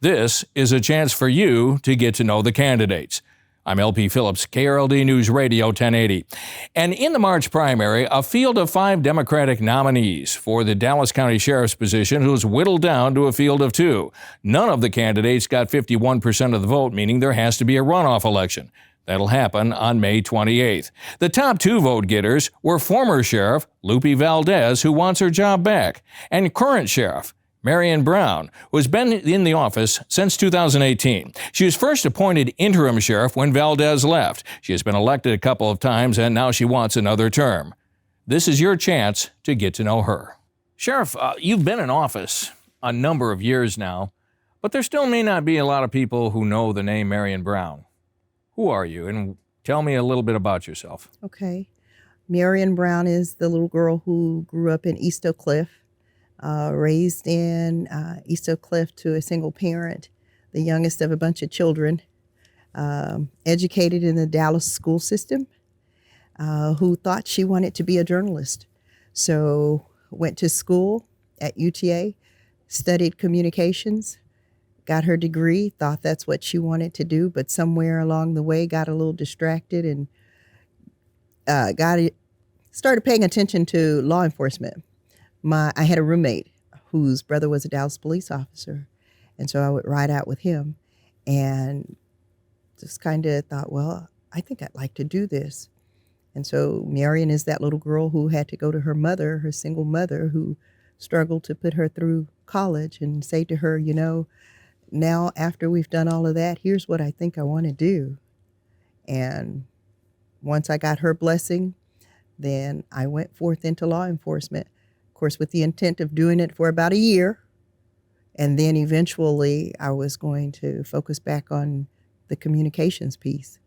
This is a chance for you to get to know the candidates. I'm LP Phillips, KRLD News Radio 1080. And in the March primary, a field of 5 Democratic nominees for the Dallas County Sheriff's position was whittled down to a field of 2. None of the candidates got 51% of the vote, meaning there has to be a runoff election. That'll happen on May 28th. The top 2 vote getters were former Sheriff Lupe Valdez, who wants her job back, and current Sheriff Marian Brown, who has been in the office since 2018. She was first appointed interim sheriff when Valdez left. She has been elected a couple of times, and now she wants another term. This is your chance to get to know her. Sheriff, you've been in office a number of years now, but there still may not be a lot of people who know the name Marian Brown. Who are you? And tell me a little bit about yourself. Okay. Marian Brown is the little girl who grew up in East Oak Cliff. Raised in East Oak Cliff to a single parent, the youngest of a bunch of children, educated in the Dallas school system, who thought she wanted to be a journalist. So went to school at UTA, studied communications, got her degree, thought that's what she wanted to do, but somewhere along the way got a little distracted and started paying attention to law enforcement. I had a roommate whose brother was a Dallas police officer, and so I would ride out with him and just kind of thought, well, I think I'd like to do this. And so Marian is that little girl who had to go to her mother, her single mother, who struggled to put her through college, and say to her, you know, now after we've done all of that, here's what I think I want to do. And once I got her blessing, then I went forth into law enforcement. Of course, with the intent of doing it for about a year. And then eventually I was going to focus back on the communications piece.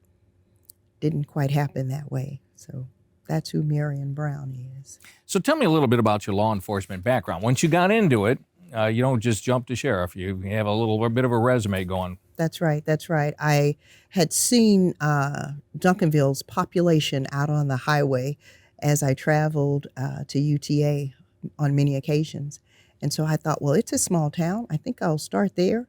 Didn't quite happen that way. So that's who Marian Brown is. So tell me a little bit about your law enforcement background. Once you got into it, you don't just jump to sheriff. You have a bit of a resume going. That's right. That's right. I had seen Duncanville's population out on the highway as I traveled to UTA on many occasions. And so I thought, well, it's a small town. I think I'll start there.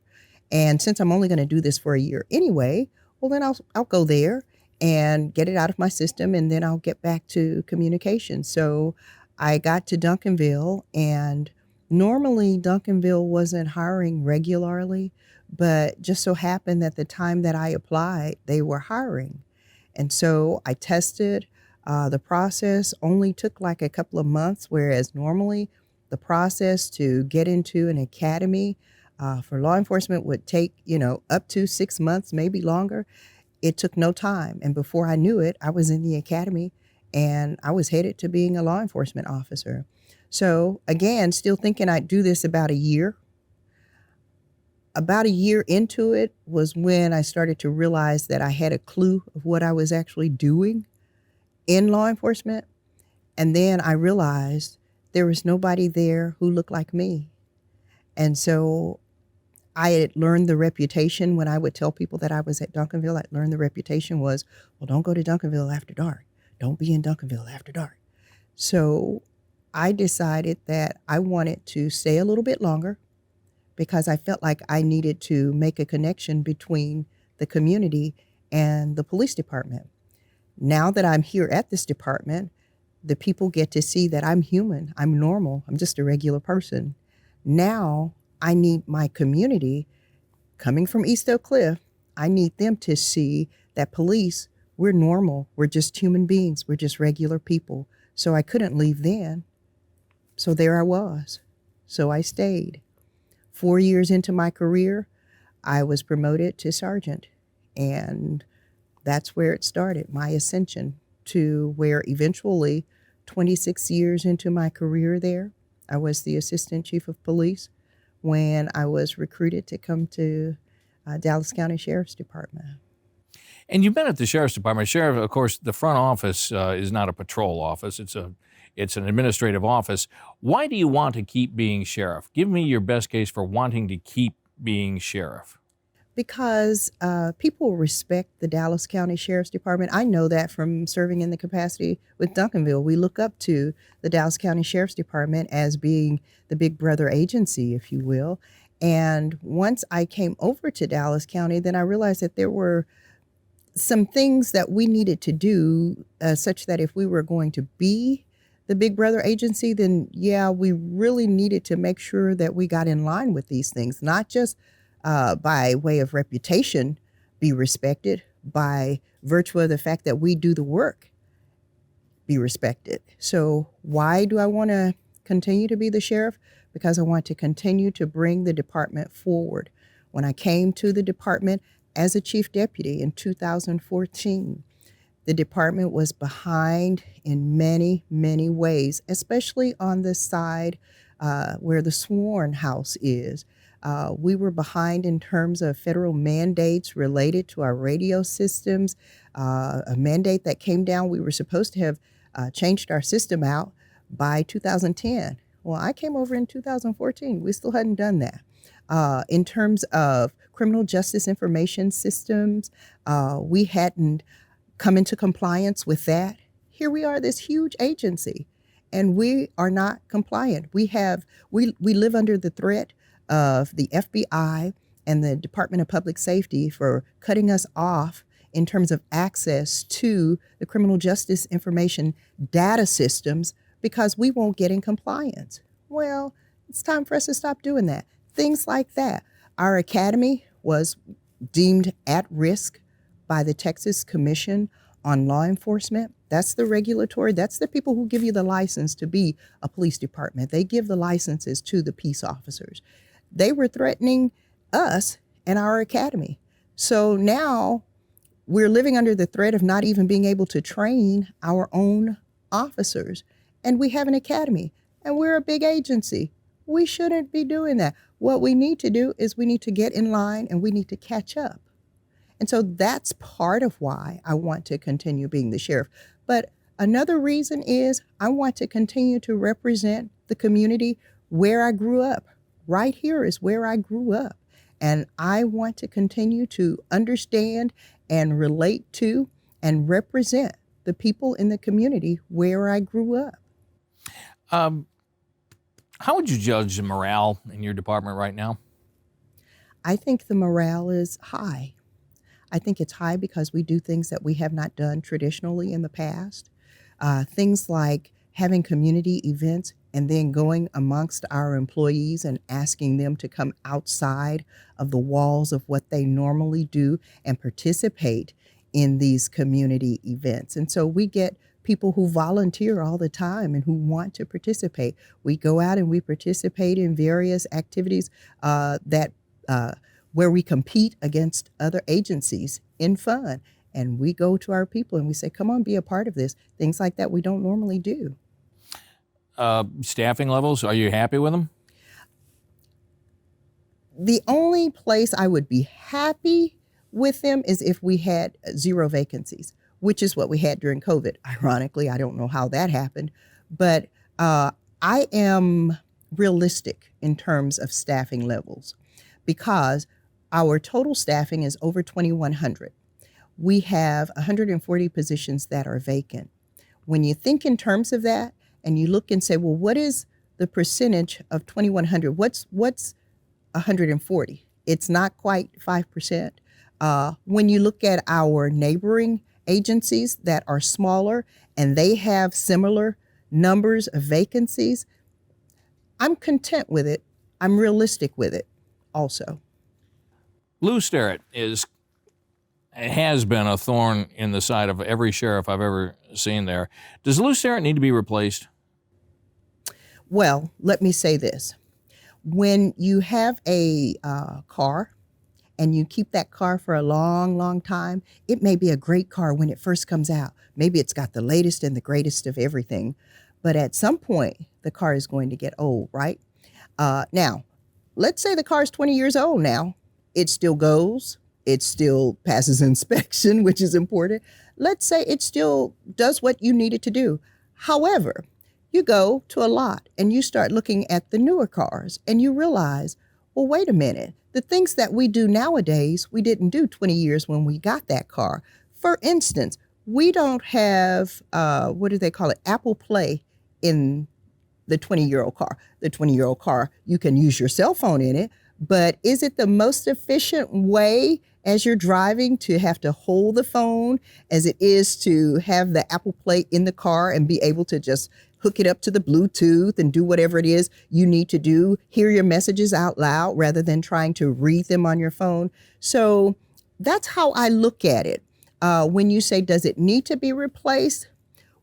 And since I'm only going to do this for a year anyway, well, then I'll go there and get it out of my system, and then I'll get back to communication. So I got to Duncanville, and normally Duncanville wasn't hiring regularly, but just so happened that the time that I applied, they were hiring. And so I tested. The process only took like a couple of months, whereas normally the process to get into an academy for law enforcement would take, up to 6 months, maybe longer. It took no time. And before I knew it, I was in the academy and I was headed to being a law enforcement officer. So again, still thinking I'd do this about a year. About a year into it was when I started to realize that I had a clue of what I was actually doing in law enforcement. And then I realized there was nobody there who looked like me. And so I had learned the reputation when I would tell people that I was at Duncanville. I learned the reputation was, well, don't go to Duncanville after dark. Don't be in Duncanville after dark. So I decided that I wanted to stay a little bit longer because I felt like I needed to make a connection between the community and the police department. Now that I'm here at this department, the people get to see that I'm human, I'm normal, I'm just a regular person. Now I need my community, coming from East Oak Cliff, I need them to see that police, we're normal, we're just human beings, we're just regular people. So I couldn't leave then. So there I was. So I stayed. 4 years into my career, I was promoted to sergeant, and that's where it started, my ascension to where eventually 26 years into my career there, I was the assistant chief of police when I was recruited to come to Dallas County Sheriff's Department. And you've been at the Sheriff's Department. Sheriff, of course, the front office is not a patrol office. It's an administrative office. Why do you want to keep being sheriff? Give me your best case for wanting to keep being sheriff. Because people respect the Dallas County Sheriff's Department. I know that from serving in the capacity with Duncanville. We look up to the Dallas County Sheriff's Department as being the big brother agency, if you will. And once I came over to Dallas County, then I realized that there were some things that we needed to do such that if we were going to be the Big Brother agency, then yeah, we really needed to make sure that we got in line with these things, not just by way of reputation, be respected, by virtue of the fact that we do the work, be respected. So why do I want to continue to be the sheriff? Because I want to continue to bring the department forward. When I came to the department as a chief deputy in 2014, the department was behind in many, many ways, especially on the side where the sworn house is. We were behind in terms of federal mandates related to our radio systems. A mandate that came down, we were supposed to have changed our system out by 2010. Well, I came over in 2014. We still hadn't done that. In terms of criminal justice information systems, we hadn't come into compliance with that. Here we are, this huge agency, and we are not compliant. We live under the threat of the FBI and the Department of Public Safety for cutting us off in terms of access to the criminal justice information data systems because we won't get in compliance. Well, it's time for us to stop doing that. Things like that. Our academy was deemed at risk by the Texas Commission on Law Enforcement. That's the regulatory, that's the people who give you the license to be a police department. They give the licenses to the peace officers. They were threatening us and our academy. So now we're living under the threat of not even being able to train our own officers. And we have an academy, and we're a big agency. We shouldn't be doing that. What we need to do is we need to get in line and we need to catch up. And so that's part of why I want to continue being the sheriff. But another reason is I want to continue to represent the community where I grew up. Right here is where I grew up. And I want to continue to understand and relate to and represent the people in the community where I grew up. How would you judge the morale in your department right now? I think the morale is high. I think it's high because we do things that we have not done traditionally in the past. Things like having community events and then going amongst our employees and asking them to come outside of the walls of what they normally do and participate in these community events. And so we get people who volunteer all the time and who want to participate. We go out and we participate in various activities where we compete against other agencies in fun. And we go to our people and we say, come on, be a part of this. Things like that we don't normally do. Staffing levels, are you happy with them? The only place I would be happy with them is if we had 0 vacancies, which is what we had during COVID. Ironically, I don't know how that happened, but I am realistic in terms of staffing levels because our total staffing is over 2,100. We have 140 positions that are vacant. When you think in terms of that and you look and say, well, what is the percentage of 2,100? What's 140? It's not quite 5%. When you look at our neighboring agencies that are smaller and they have similar numbers of vacancies, I'm content with it. I'm realistic with it also. Lou Sterrett has been a thorn in the side of every sheriff I've ever seen there. Does Lou Sterrett need to be replaced? Well, let me say this. When you have a car and you keep that car for a long, long time, it may be a great car when it first comes out. Maybe it's got the latest and the greatest of everything. But at some point, the car is going to get old, right? Now, let's say the car is 20 years old now. It still goes. It still passes inspection, which is important. Let's say it still does what you need it to do. However, you go to a lot and you start looking at the newer cars and you realize, well, wait a minute. The things that we do nowadays, we didn't do 20 years when we got that car. For instance, we don't have, what do they call it, Apple Play in the 20-year-old car. The 20-year-old car, you can use your cell phone in it, But is it the most efficient way as you're driving to have to hold the phone as it is to have the Apple Play in the car and be able to just hook it up to the Bluetooth and do whatever it is you need to do, hear your messages out loud rather than trying to read them on your phone? So that's how I look at it. When you say, does it need to be replaced?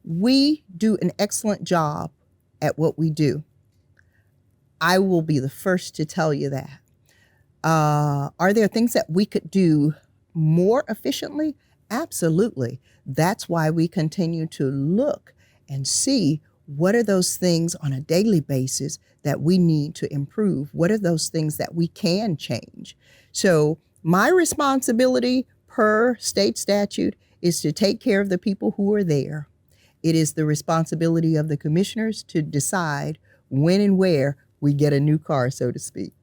We do an excellent job at what we do. I will be the first to tell you that. Are there things that we could do more efficiently? Absolutely. That's why we continue to look and see what are those things on a daily basis that we need to improve? What are those things that we can change? So my responsibility per state statute is to take care of the people who are there. It is the responsibility of the commissioners to decide when and where we get a new car, so to speak.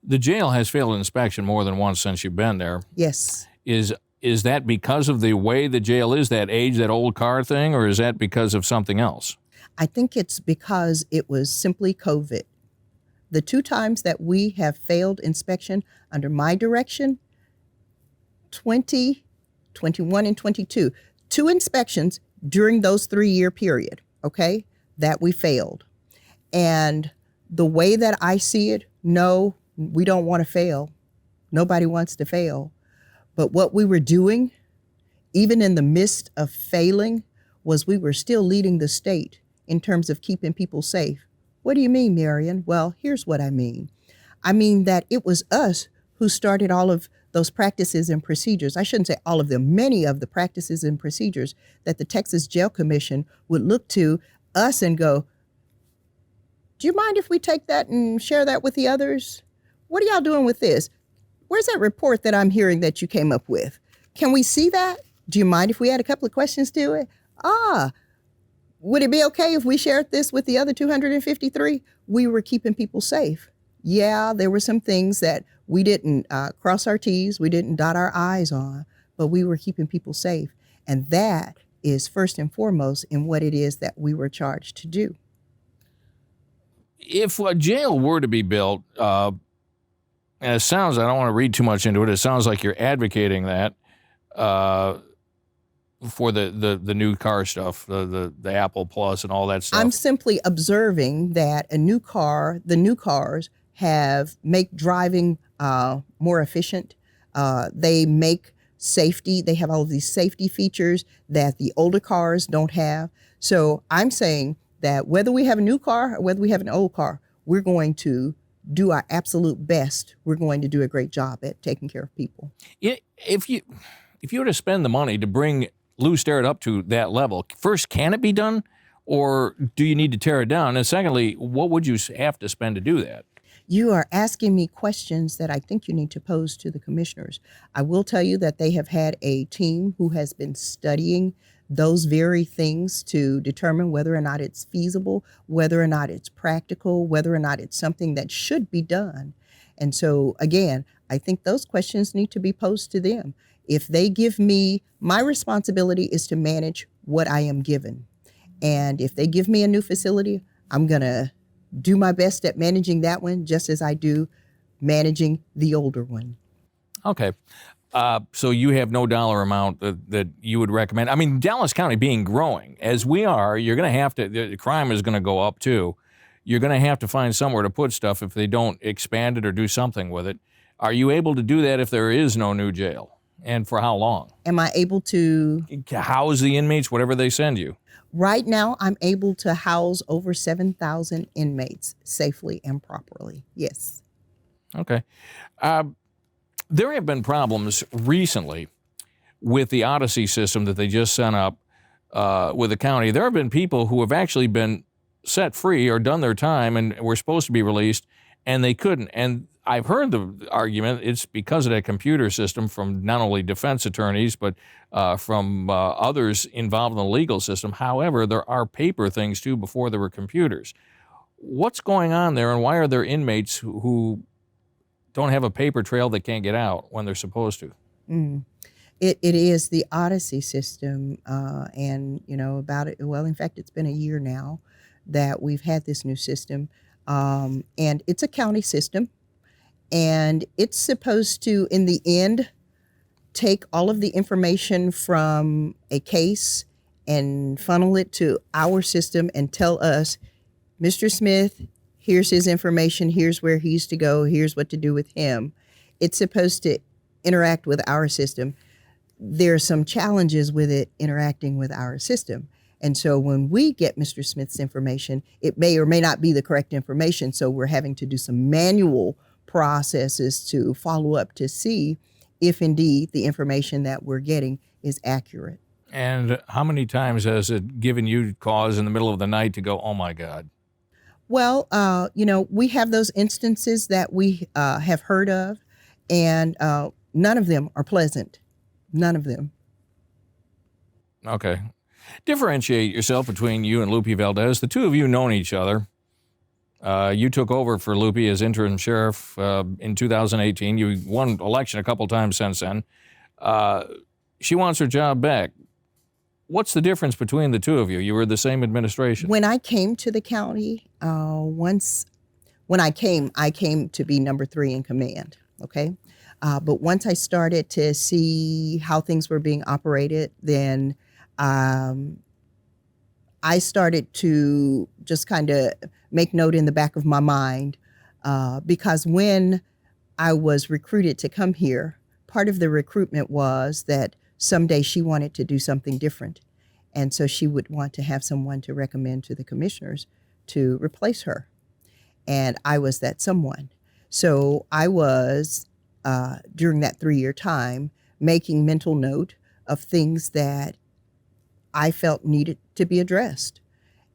The jail has failed inspection more than once since you've been there. Yes. Is that because of the way the jail is, that age, that old car thing, or is that because of something else? I think it's because it was simply COVID. The 2 times that we have failed inspection under my direction, 20, 21, and 22, 2 inspections during those 3-year period, okay, that we failed. And the way that I see it, no, we don't want to fail. Nobody wants to fail. But what we were doing, even in the midst of failing, was we were still leading the state in terms of keeping people safe. What do you mean, Marian? Well, here's what I mean. I mean that it was us who started all of those practices and procedures. I shouldn't say all of them, many of the practices and procedures that the Texas Jail Commission would look to us and go, do you mind if we take that and share that with the others? What are y'all doing with this? Where's that report that I'm hearing that you came up with? Can we see that? Do you mind if we add a couple of questions to it? Would it be okay if we shared this with the other 253? We were keeping people safe. Yeah, there were some things that we didn't cross our T's, we didn't dot our I's on, but we were keeping people safe. And that is first and foremost in what it is that we were charged to do. If a jail were to be built, and it sounds, I don't want to read too much into it, it sounds like you're advocating that for the new car stuff, the Apple Plus and all that stuff. I'm simply observing that the new cars make driving more efficient. They make safety, they have all of these safety features that the older cars don't have. So I'm saying that whether we have a new car or whether we have an old car, we're going to do our absolute best. We're going to do a great job at taking care of people. If you were to spend the money to bring Lou Sterrett up to that level, first, can it be done, or do you need to tear it down? And secondly, what would you have to spend to do that? You are asking me questions that I think you need to pose to the commissioners. I will tell you that they have had a team who has been studying those very things to determine whether or not it's feasible, whether or not it's practical, whether or not it's something that should be done. And so, again, I think those questions need to be posed to them. If they give me, my responsibility is to manage what I am given. And if they give me a new facility, I'm going to do my best at managing that one just as I do managing the older one. Okay. So you have no dollar amount that you would recommend. I mean, Dallas County being growing, as we are, you're going to have to, the crime is going to go up too. You're going to have to find somewhere to put stuff if they don't expand it or do something with it. Are you able to do that if there is no new jail? And for how long? Am I able to house the inmates, whatever they send you? Right now, I'm able to house over 7,000 inmates safely and properly. Yes. Okay. There have been problems recently with the Odyssey system that they just sent up with the county. There have been people who have actually been set free or done their time and were supposed to be released, and they couldn't. And I've heard the argument it's because of that computer system from not only defense attorneys, but from others involved in the legal system. However, there are paper things, too, before there were computers. What's going on there, and why are there inmates who don't have a paper trail that can't get out when they're supposed to? It is the Odyssey system, and, about it, well, in fact, it's been a year now that we've had this new system, and it's a county system. And it's supposed to, in the end, take all of the information from a case and funnel it to our system and tell us, Mr. Smith, here's his information, here's where he's to go, here's what to do with him. It's supposed to interact with our system. There are some challenges with it interacting with our system. And so when we get Mr. Smith's information, it may or may not be the correct information. So we're having to do some manual processes to follow up to see if indeed the information that we're getting is accurate. And how many times has it given you cause in the middle of the night to go, oh my God? Well, we have those instances that we have heard of, and none of them are pleasant. None of them. Okay. Differentiate yourself between you and Lupe Valdez. The two of you known each other. You took over for Lupe as interim sheriff in 2018. You won election a couple times since then. She wants her job back. What's the difference between the two of you? You were the same administration. When I came to the county, when I came to be number 3 in command, okay? But once I started to see how things were being operated, then I started to just kind of make note in the back of my mind, because when I was recruited to come here, part of the recruitment was that someday she wanted to do something different. And so she would want to have someone to recommend to the commissioners to replace her. And I was that someone. So I was, during that 3-year time, making mental note of things that I felt needed to be addressed.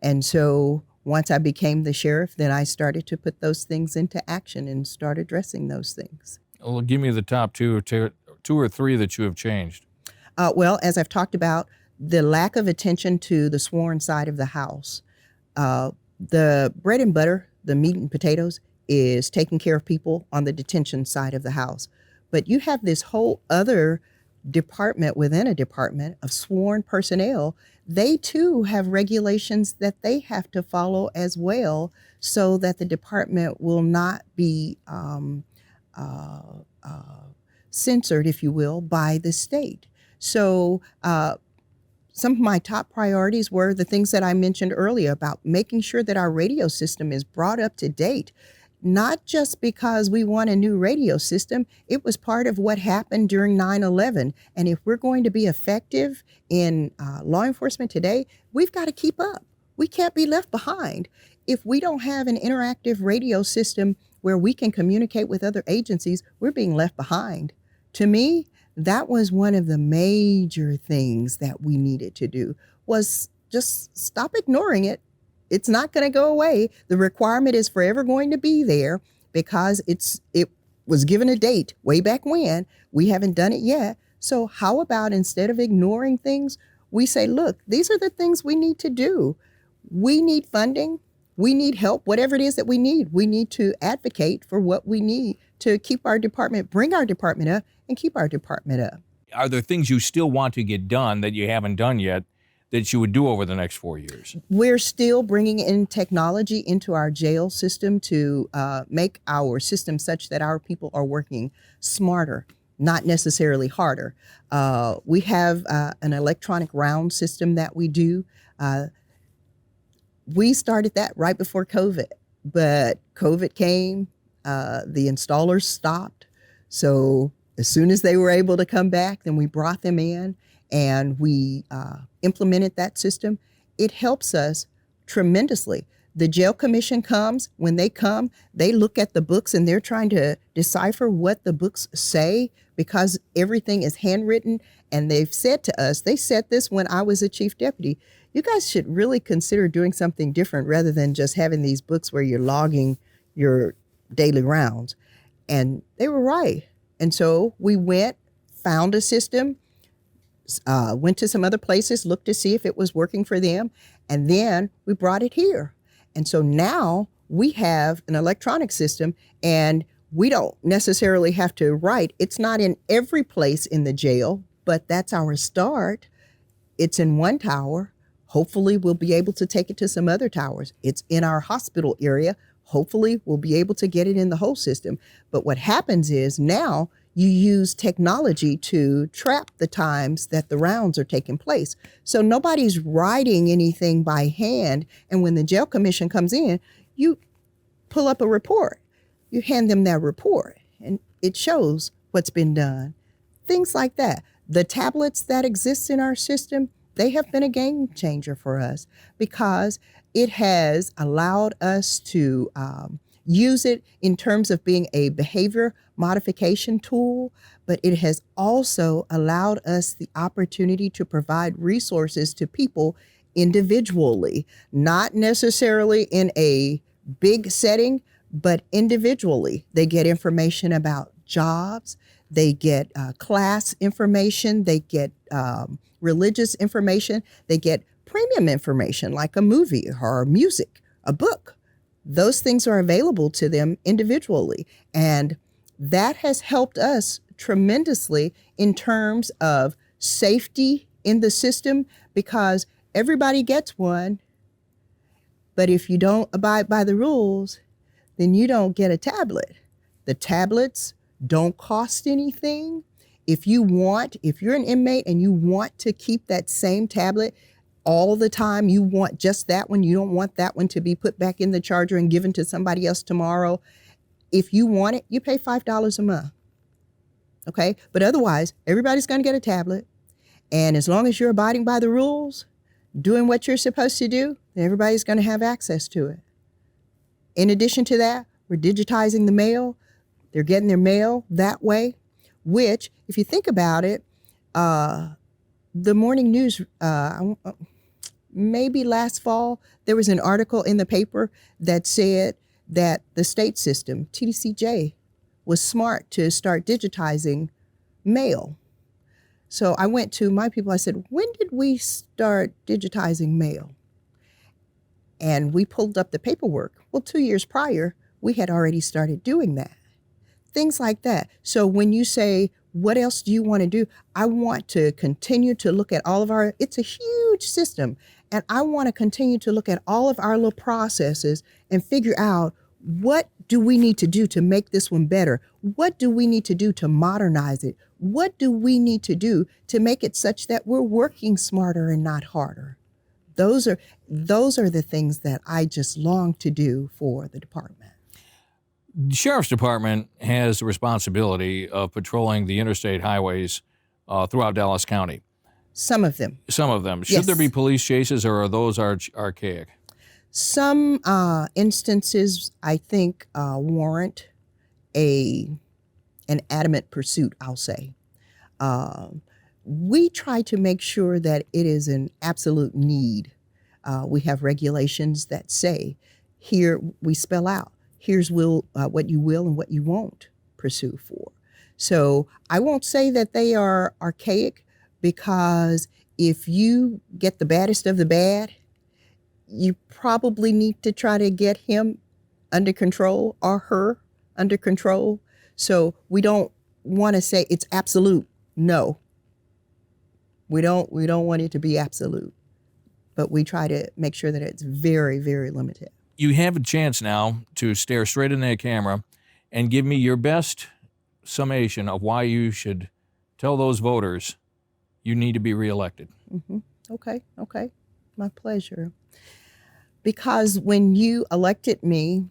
And so once I became the sheriff, then I started to put those things into action and start addressing those things. Well, give me the top two or three that you have changed. Well, as I've talked about, the lack of attention to the sworn side of the house. The bread and butter, the meat and potatoes, is taking care of people on the detention side of the house. But you have this whole other department within a department of sworn personnel. They too have regulations that they have to follow as well, so that the department will not be censored, if you will, by the state. So some of my top priorities were the things that I mentioned earlier about making sure that our radio system is brought up to date. Not just because we want a new radio system, it was part of what happened during 9/11. And if we're going to be effective in law enforcement today, we've got to keep up. We can't be left behind. If we don't have an interactive radio system where we can communicate with other agencies, we're being left behind. To me, that was one of the major things that we needed to do, was just stop ignoring it. It's not going to go away. The requirement is forever going to be there because it was given a date way back when. We haven't done it yet. So how about instead of ignoring things, we say, look, these are the things we need to do. We need funding. We need help, whatever it is that we need. We need to advocate for what we need to keep our department, bring our department up and keep our department up. Are there things you still want to get done that you haven't done yet that you would do over the next 4 years? We're still bringing in technology into our jail system to make our system such that our people are working smarter, not necessarily harder. We have an electronic round system that we do. We started that right before COVID, but COVID came, the installers stopped. So as soon as they were able to come back, then we brought them in and we implemented that system. It helps us tremendously. The jail commission comes, when they come, they look at the books and they're trying to decipher what the books say because everything is handwritten. And they've said to us, they said this when I was a chief deputy, you guys should really consider doing something different rather than just having these books where you're logging your daily rounds. And they were right. And so we went, found a system, went to some other places, looked to see if it was working for them, and then we brought it here. And so now we have an electronic system and we don't necessarily have to write. It's not in every place in the jail, but that's our start. It's in one tower. Hopefully we'll be able to take it to some other towers. It's in our hospital area. Hopefully, we'll be able to get it in the whole system. But what happens is now you use technology to trap the times that the rounds are taking place. So nobody's writing anything by hand. And when the jail commission comes in, you pull up a report. You hand them that report, and it shows what's been done. Things like that. The tablets that exist in our system, they have been a game changer for us because it has allowed us to use it in terms of being a behavior modification tool, but it has also allowed us the opportunity to provide resources to people individually, not necessarily in a big setting, but individually. They get information about jobs, they get class information, they get religious information, they get premium information like a movie or music, a book. Those things are available to them individually. And that has helped us tremendously in terms of safety in the system because everybody gets one. But if you don't abide by the rules, then you don't get a tablet. The tablets don't cost anything. If you're an inmate and you want to keep that same tablet all the time, you want just that one, you don't want that one to be put back in the charger and given to somebody else tomorrow. If you want it, you pay $5 a month. Okay? But otherwise, everybody's going to get a tablet. And as long as you're abiding by the rules, doing what you're supposed to do, everybody's going to have access to it. In addition to that, we're digitizing the mail. They're getting their mail that way, which, if you think about it, the morning news, maybe last fall, there was an article in the paper that said that the state system, TDCJ, was smart to start digitizing mail. So I went to my people, I said, when did we start digitizing mail? And we pulled up the paperwork. Well, 2 years prior, we had already started doing that. Things like that. So when you say, what else do you want to do? I want to continue to look at it's a huge system. And I want to continue to look at all of our little processes and figure out what do we need to do to make this one better? What do we need to do to modernize it? What do we need to do to make it such that we're working smarter and not harder? Those are the things that I just long to do for the department. The Sheriff's Department has the responsibility of patrolling the interstate highways throughout Dallas County. Some of them. Should Yes. there be police chases, or are those archaic? Some instances, I think, warrant an adamant pursuit, I'll say. We try to make sure that it is an absolute need. We have regulations that say, here we spell out, here's what you will and what you won't pursue for. So I won't say that they are archaic, because if you get the baddest of the bad, you probably need to try to get him under control or her under control. So we don't want to say it's absolute. No, we don't want it to be absolute, but we try to make sure that it's very, very limited. You have a chance now to stare straight in that camera and give me your best summation of why you should tell those voters you need to be reelected. Mm-hmm. Okay. My pleasure. Because when you elected me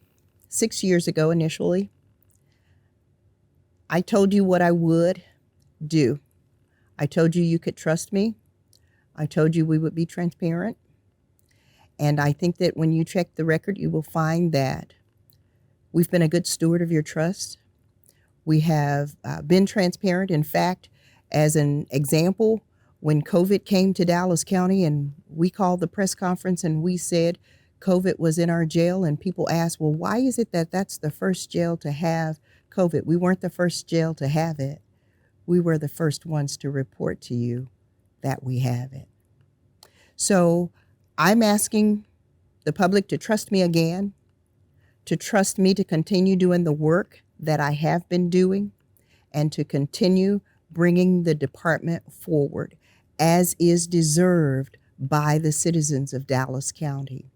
6 years ago initially, I told you what I would do. I told you you could trust me. I told you we would be transparent. And I think that when you check the record, you will find that we've been a good steward of your trust. We have been transparent. In fact, as an example, when COVID came to Dallas County and we called the press conference and we said COVID was in our jail, and people asked, well, why is it that that's the first jail to have COVID? We weren't the first jail to have it. We were the first ones to report to you that we have it. So I'm asking the public to trust me again, to trust me to continue doing the work that I have been doing, and to continue bringing the department forward as is deserved by the citizens of Dallas County.